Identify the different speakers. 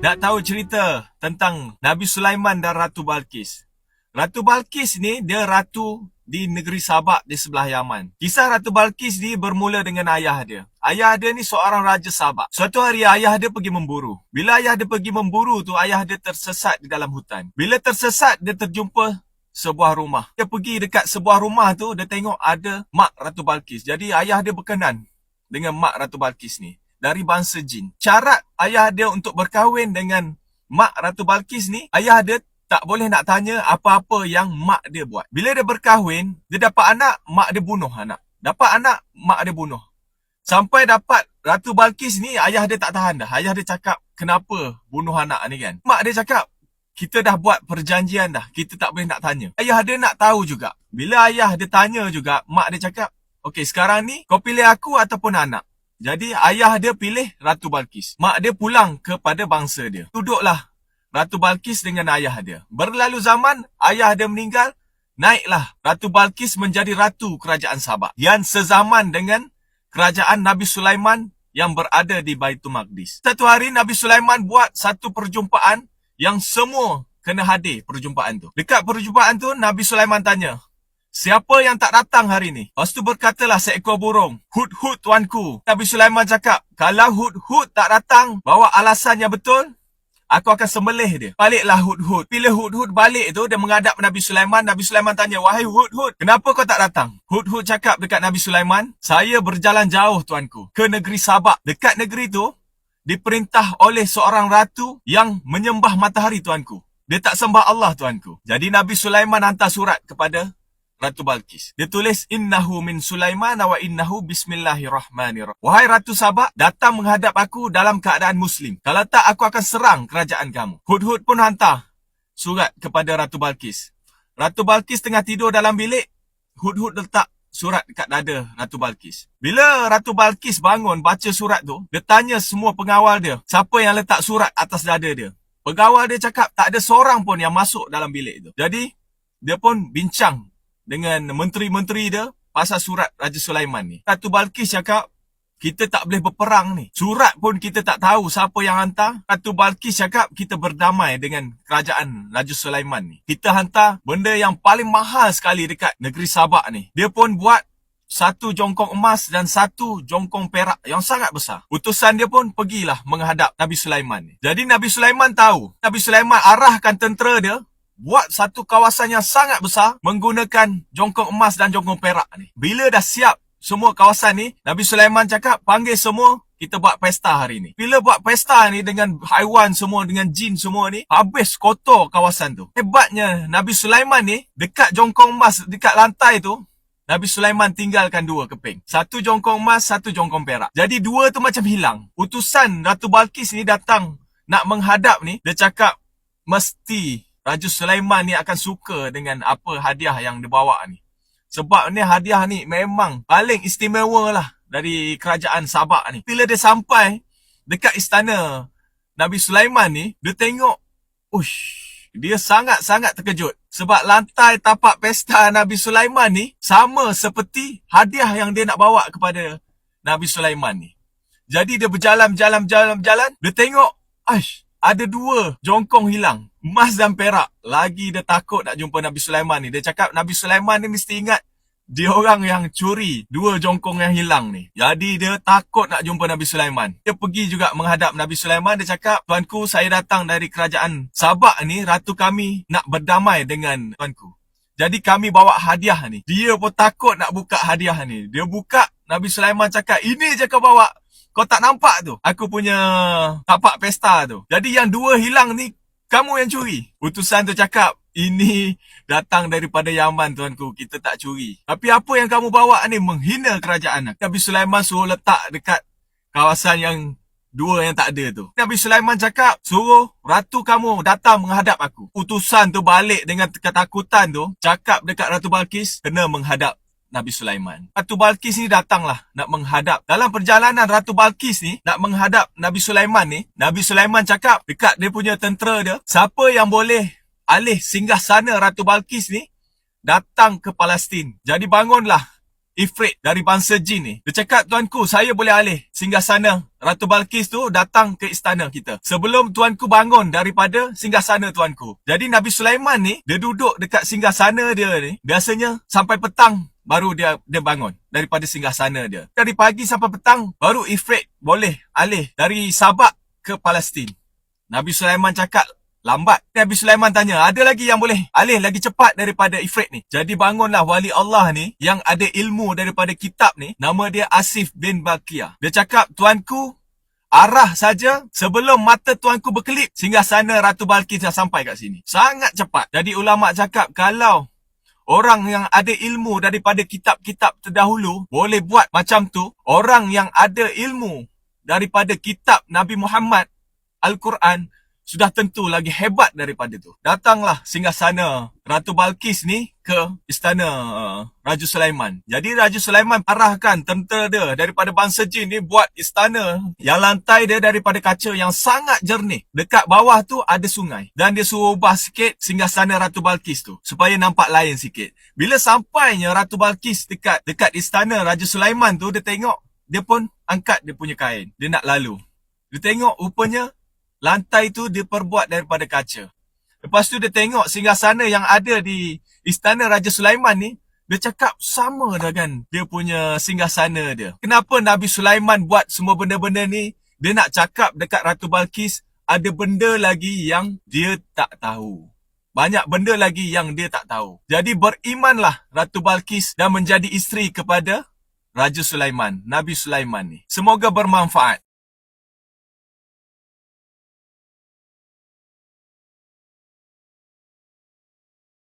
Speaker 1: Nak tahu cerita tentang Nabi Sulaiman dan Ratu Balqis. Ratu Balqis ni dia ratu di negeri Sabak di sebelah Yaman. Kisah Ratu Balqis ni bermula dengan ayah dia. Ayah dia ni seorang raja Sabak. Suatu hari ayah dia pergi memburu. Bila ayah dia pergi memburu tu, ayah dia tersesat di dalam hutan. Bila tersesat, dia terjumpa sebuah rumah. Dia pergi dekat sebuah rumah tu, dia tengok ada mak Ratu Balqis. Jadi ayah dia berkenan dengan mak Ratu Balqis ni. Dari bangsa jin. Syarat ayah dia untuk berkahwin dengan mak Ratu Balqis ni, ayah dia tak boleh nak tanya apa-apa yang mak dia buat. Bila dia berkahwin, dia dapat anak, mak dia bunuh anak. Dapat anak, mak dia bunuh. Sampai dapat Ratu Balqis ni, ayah dia tak tahan dah. Ayah dia cakap, kenapa bunuh anak ni kan? Mak dia cakap, kita dah buat perjanjian dah. Kita tak boleh nak tanya. Ayah dia nak tahu juga. Bila ayah dia tanya juga, mak dia cakap, okey, sekarang ni kau pilih aku ataupun anak. Jadi ayah dia pilih Ratu Balqis. Mak dia pulang kepada bangsa dia. Duduklah Ratu Balqis dengan ayah dia. Berlalu zaman, ayah dia meninggal. Naiklah Ratu Balqis menjadi ratu kerajaan Sabak. Yang sezaman dengan kerajaan Nabi Sulaiman yang berada di Baitul Maqdis. Satu hari Nabi Sulaiman buat satu perjumpaan yang semua kena hadir perjumpaan tu. Dekat perjumpaan tu, Nabi Sulaiman tanya, siapa yang tak datang hari ni? Lepas tu berkatalah seekor burung, Hud-Hud tuanku. Nabi Sulaiman cakap, kalau Hud-Hud tak datang, bawa alasan yang betul, aku akan sembelih dia. Baliklah Hud-Hud. Bila Hud-Hud balik tu, dia menghadap Nabi Sulaiman. Nabi Sulaiman tanya, wahai Hud-Hud, kenapa kau tak datang? Hud-Hud cakap dekat Nabi Sulaiman, saya berjalan jauh tuanku, ke negeri Sabak. Dekat negeri tu, diperintah oleh seorang ratu yang menyembah matahari tuanku. Dia tak sembah Allah tuanku. Jadi Nabi Sulaiman hantar surat kepada Ratu Balqis. Dia tulis, innahu min Sulaiman wa innahu bismillahirrahmanirrahim. Wahai Ratu Sabak, datang menghadap aku dalam keadaan Muslim. Kalau tak, aku akan serang kerajaan kamu. Hud-Hud pun hantar surat kepada Ratu Balqis. Ratu Balqis tengah tidur dalam bilik. Hud-Hud letak surat dekat dada Ratu Balqis. Bila Ratu Balqis bangun baca surat tu, dia tanya semua pengawal dia, siapa yang letak surat atas dada dia. Pengawal dia cakap, tak ada seorang pun yang masuk dalam bilik tu. Jadi, dia pun bincang dengan menteri-menteri dia pasal surat Raja Sulaiman ni. Ratu Balqis cakap, kita tak boleh berperang ni. Surat pun kita tak tahu siapa yang hantar. Ratu Balqis cakap, kita berdamai dengan kerajaan Raja Sulaiman ni. Kita hantar benda yang paling mahal sekali dekat negeri Sabak ni. Dia pun buat satu jongkong emas dan satu jongkong perak yang sangat besar. Utusan dia pun pergilah menghadap Nabi Sulaiman ni. Jadi Nabi Sulaiman tahu. Nabi Sulaiman arahkan tentera dia buat satu kawasan yang sangat besar menggunakan jongkong emas dan jongkong perak ni. Bila dah siap semua kawasan ni, Nabi Sulaiman cakap, panggil semua, kita buat pesta hari ni. Bila buat pesta ni dengan haiwan semua, dengan jin semua ni, habis kotor kawasan tu. Hebatnya Nabi Sulaiman ni, dekat jongkong emas, dekat lantai tu, Nabi Sulaiman tinggalkan dua keping. Satu jongkong emas, satu jongkong perak. Jadi dua tu macam hilang. Utusan Ratu Balqis ni datang nak menghadap ni, dia cakap, mesti Raja Sulaiman ni akan suka dengan apa hadiah yang dia bawa ni. Sebab ni hadiah ni memang paling istimewa lah dari kerajaan Sabak ni. Bila dia sampai dekat istana Nabi Sulaiman ni, dia tengok, dia sangat-sangat terkejut. Sebab lantai tapak pesta Nabi Sulaiman ni sama seperti hadiah yang dia nak bawa kepada Nabi Sulaiman ni. Jadi dia berjalan, dia tengok, ada dua jongkong hilang. Emas dan perak. Lagi dia takut nak jumpa Nabi Sulaiman ni. Dia cakap Nabi Sulaiman ni mesti ingat dia orang yang curi dua jongkong yang hilang ni. Jadi dia takut nak jumpa Nabi Sulaiman. Dia pergi juga menghadap Nabi Sulaiman. Dia cakap, tuanku, saya datang dari kerajaan Sabak ni. Ratu kami nak berdamai dengan tuanku. Jadi kami bawa hadiah ni. Dia pun takut nak buka hadiah ni. Dia buka, Nabi Sulaiman cakap, ini je kau bawa. Kau tak nampak tu? Aku punya tapak pesta tu. Jadi yang dua hilang ni, kamu yang curi. Utusan tu cakap, ini datang daripada Yaman tuanku, kita tak curi. Tapi apa yang kamu bawa ni menghina kerajaan. Nabi Sulaiman suruh letak dekat kawasan yang dua yang tak ada tu. Nabi Sulaiman cakap, suruh ratu kamu datang menghadap aku. Utusan tu balik dengan ketakutan tu, cakap dekat Ratu Balqis, kena menghadap Nabi Sulaiman. Ratu Balqis ni datanglah nak menghadap. Dalam perjalanan Ratu Balqis ni nak menghadap Nabi Sulaiman ni, Nabi Sulaiman cakap dekat dia punya tentera dia, siapa yang boleh alih singgah sana Ratu Balqis ni, datang ke Palestin. Jadi bangunlah Ifrit dari bangsa jin ni. Dia cakap, tuanku, saya boleh alih singgasana Ratu Balqis tu datang ke istana kita sebelum tuanku bangun daripada singgasana tuanku. Jadi Nabi Sulaiman ni, dia duduk dekat singgasana dia ni, biasanya sampai petang baru dia bangun daripada singgasana dia. Dari pagi sampai petang, baru Ifrit boleh alih dari Sabak ke Palestin. Nabi Sulaiman cakap, lambat. Nabi Sulaiman tanya, ada lagi yang boleh alih lagi cepat daripada Ifrit ni? Jadi bangunlah wali Allah ni, yang ada ilmu daripada kitab ni, nama dia Asif bin Balqiyah. Dia cakap, tuanku, arah saja sebelum mata tuanku berkelip, singgasana Ratu Balqis dah sampai kat sini. Sangat cepat. Jadi ulama cakap, kalau orang yang ada ilmu daripada kitab-kitab terdahulu boleh buat macam tu, orang yang ada ilmu daripada kitab Nabi Muhammad, Al-Quran, sudah tentu lagi hebat daripada tu. Datanglah singgasana Ratu Balqis ni ke istana Raja Sulaiman. Jadi Raja Sulaiman arahkan tentera dia daripada bangsa jin ni buat istana yang lantai dia daripada kaca yang sangat jernih. Dekat bawah tu ada sungai. Dan dia suruh ubah sikit singgasana Ratu Balqis tu supaya nampak lain sikit. Bila sampainya Ratu Balqis dekat istana Raja Sulaiman tu, dia tengok, dia pun angkat dia punya kain. Dia nak lalu. Dia tengok rupanya lantai tu diperbuat daripada kaca. Lepas tu dia tengok singgasana yang ada di istana Raja Sulaiman ni, dia cakap sama dengan dia punya singgasana dia. Kenapa Nabi Sulaiman buat semua benda-benda ni? Dia nak cakap dekat Ratu Balqis, ada benda lagi yang dia tak tahu. Banyak benda lagi yang dia tak tahu. Jadi berimanlah Ratu Balqis dan menjadi isteri kepada Raja Sulaiman, Nabi Sulaiman ni. Semoga bermanfaat.